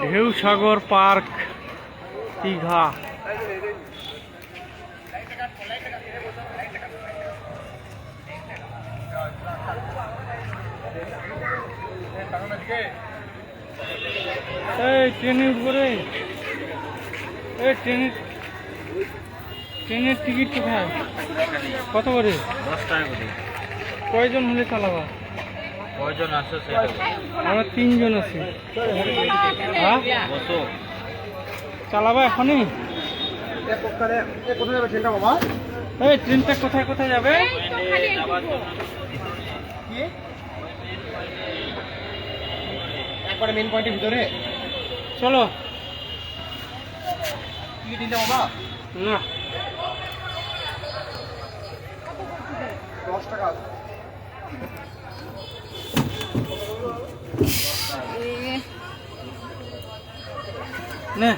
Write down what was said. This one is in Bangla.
ঢেউ সাগর পার্ক দীঘা। এই ট্রেনে উঠবো রে। এই ট্রেনের টিকিট কোথায়? কত করে? 10 টাকা করে। কয়জন হলে চালাবা? কয়জন আসো? আমরা 3 জন আছি। হ্যাঁ, চালাবা এখনই? এই ট্রেনটা কোথায় কোথায় যাবে? একবারে মেন পয়েন্টের ভিতরে চলো। টিকিট নিতে বাবা? না, 10 টাকা। নে